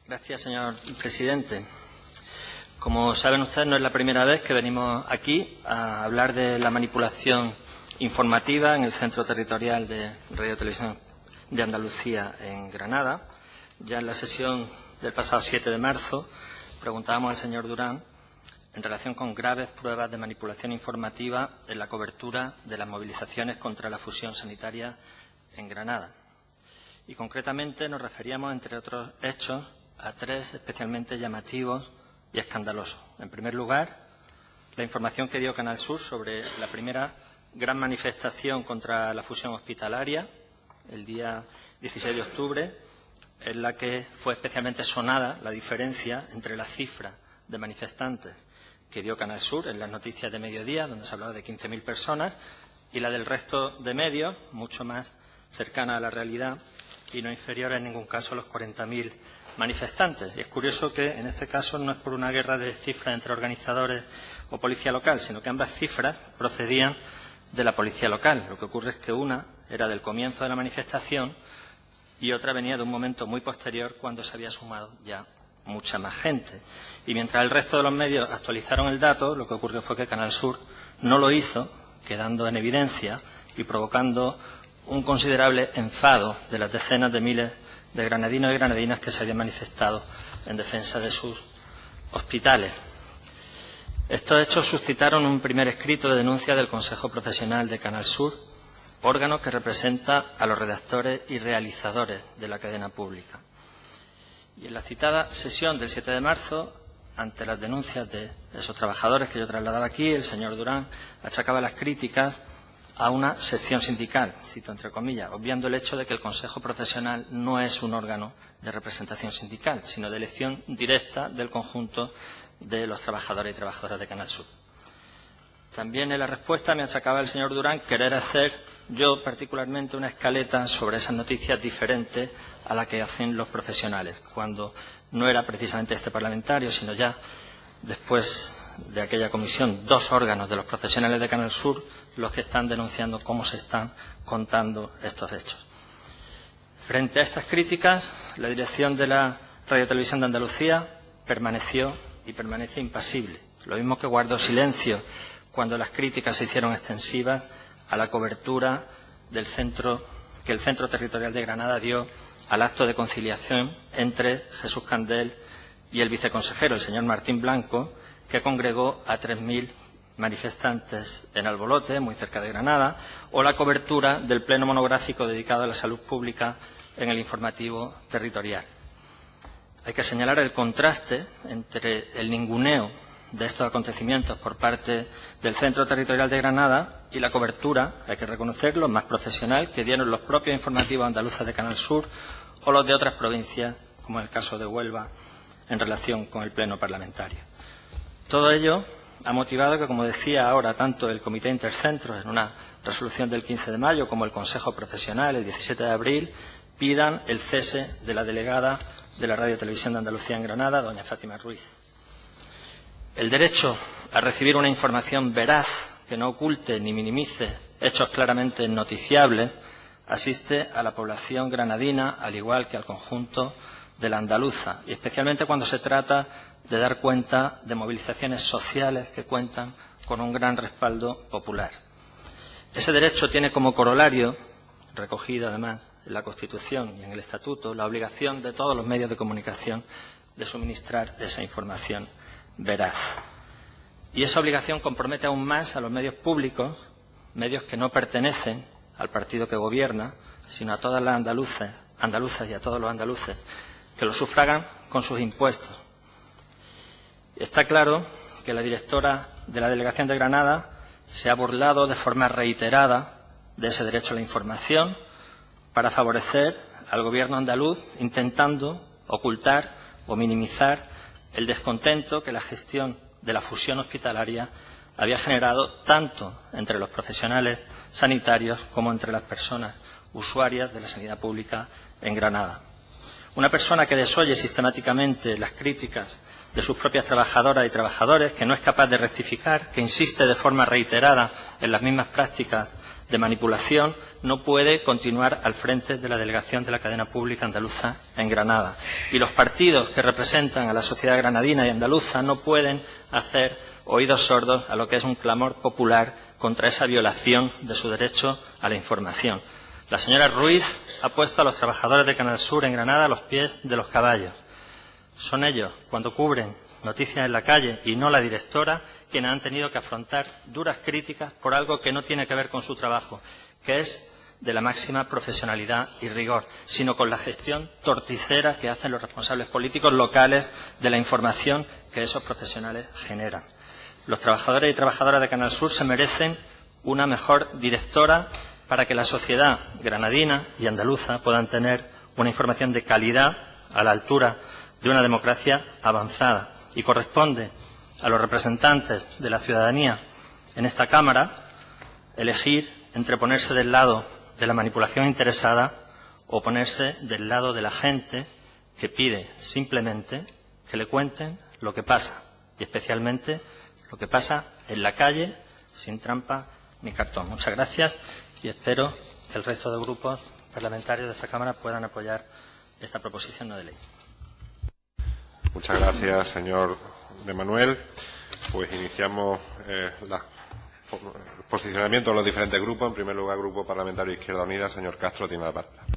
Gracias, señor presidente. Como saben ustedes, no es la primera vez que venimos aquí a hablar de la manipulación informativa en el Centro Territorial de Radio Televisión de Andalucía en Granada. Ya en la sesión del pasado 7 de marzo preguntábamos al señor Durán en relación con graves pruebas de manipulación informativa en la cobertura de las movilizaciones contra la fusión sanitaria en Granada. Y concretamente nos referíamos, entre otros hechos, a tres especialmente llamativos y escandalosos. En primer lugar, la información que dio Canal Sur sobre la primera gran manifestación contra la fusión hospitalaria, el día 16 de octubre, en la que fue especialmente sonada la diferencia entre la cifra de manifestantes que dio Canal Sur en las noticias de mediodía, donde se hablaba de 15.000 personas, y la del resto de medios, mucho más cercana a la realidad y no inferior en ningún caso a los 40.000 manifestantes. Y es curioso que en este caso no es por una guerra de cifras entre organizadores o policía local, sino que ambas cifras procedían de la policía local. Lo que ocurre es que una era del comienzo de la manifestación y otra venía de un momento muy posterior, cuando se había sumado ya mucha más gente. Y mientras el resto de los medios actualizaron el dato, lo que ocurrió fue que Canal Sur no lo hizo, quedando en evidencia y provocando un considerable enfado de las decenas de miles de granadinos y granadinas que se habían manifestado en defensa de sus hospitales. Estos hechos suscitaron un primer escrito de denuncia del Consejo Profesional de Canal Sur, órgano que representa a los redactores y realizadores de la cadena pública. Y en la citada sesión del 7 de marzo, ante las denuncias de esos trabajadores que yo trasladaba aquí, el señor Durán achacaba las críticas a una sección sindical, cito entre comillas, obviando el hecho de que el Consejo Profesional no es un órgano de representación sindical, sino de elección directa del conjunto de los trabajadores y trabajadoras de Canal Sur. También en la respuesta me achacaba el señor Durán querer hacer yo particularmente una escaleta sobre esas noticias diferentes a la que hacen los profesionales, cuando no era precisamente este parlamentario, sino ya después de aquella comisión, dos órganos de los profesionales de Canal Sur los que están denunciando cómo se están contando estos hechos. Frente a estas críticas, la dirección de la Radio Televisión de Andalucía permaneció y permanece impasible, lo mismo que guardó silencio cuando las críticas se hicieron extensivas a la cobertura del centro que el Centro Territorial de Granada dio al acto de conciliación entre Jesús Candel y el viceconsejero, el señor Martín Blanco, que congregó a 3.000 manifestantes en Albolote, muy cerca de Granada, o la cobertura del pleno monográfico dedicado a la salud pública en el informativo territorial. Hay que señalar el contraste entre el ninguneo de estos acontecimientos por parte del Centro Territorial de Granada y la cobertura, hay que reconocerlo, más profesional que dieron los propios informativos andaluces de Canal Sur o los de otras provincias, como en el caso de Huelva, en relación con el pleno parlamentario. Todo ello ha motivado que, como decía ahora, tanto el Comité Intercentros, en una resolución del 15 de mayo, como el Consejo Profesional, el 17 de abril, pidan el cese de la delegada de la Radio Televisión de Andalucía en Granada, doña Fátima Ruiz. El derecho a recibir una información veraz, que no oculte ni minimice hechos claramente noticiables, asiste a la población granadina, al igual que al conjunto de la andaluza, y especialmente cuando se trata de dar cuenta de movilizaciones sociales que cuentan con un gran respaldo popular. Ese derecho tiene como corolario, recogido además en la Constitución y en el Estatuto, la obligación de todos los medios de comunicación de suministrar esa información veraz. Y esa obligación compromete aún más a los medios públicos, medios que no pertenecen al partido que gobierna, sino a todas las andaluzas y a todos los andaluces que lo sufragan con sus impuestos. Está claro que la directora de la Delegación de Granada se ha burlado de forma reiterada de ese derecho a la información para favorecer al Gobierno andaluz, intentando ocultar o minimizar el descontento que la gestión de la fusión hospitalaria había generado tanto entre los profesionales sanitarios como entre las personas usuarias de la sanidad pública en Granada. Una persona que desoye sistemáticamente las críticas de sus propias trabajadoras y trabajadores, que no es capaz de rectificar, que insiste de forma reiterada en las mismas prácticas de manipulación no puede continuar al frente de la delegación de la cadena pública andaluza en Granada. Y los partidos que representan a la sociedad granadina y andaluza no pueden hacer oídos sordos a lo que es un clamor popular contra esa violación de su derecho a la información. La señora Ruiz ha puesto a los trabajadores de Canal Sur en Granada a los pies de los caballos. Son ellos, cuando cubren noticias en la calle y no la directora, quienes han tenido que afrontar duras críticas por algo que no tiene que ver con su trabajo, que es de la máxima profesionalidad y rigor, sino con la gestión torticera que hacen los responsables políticos locales de la información que esos profesionales generan. Los trabajadores y trabajadoras de Canal Sur se merecen una mejor directora para que la sociedad granadina y andaluza puedan tener una información de calidad a la altura de una democracia avanzada. Y corresponde a los representantes de la ciudadanía en esta Cámara elegir entre ponerse del lado de la manipulación interesada o ponerse del lado de la gente que pide simplemente que le cuenten lo que pasa, y especialmente lo que pasa en la calle, sin trampa ni cartón. Muchas gracias y espero que el resto de grupos parlamentarios de esta Cámara puedan apoyar esta proposición no de ley. Muchas gracias, señor de Manuel. Pues iniciamos el posicionamiento de los diferentes grupos. En primer lugar, Grupo Parlamentario Izquierda Unida. Señor Castro, tiene la palabra.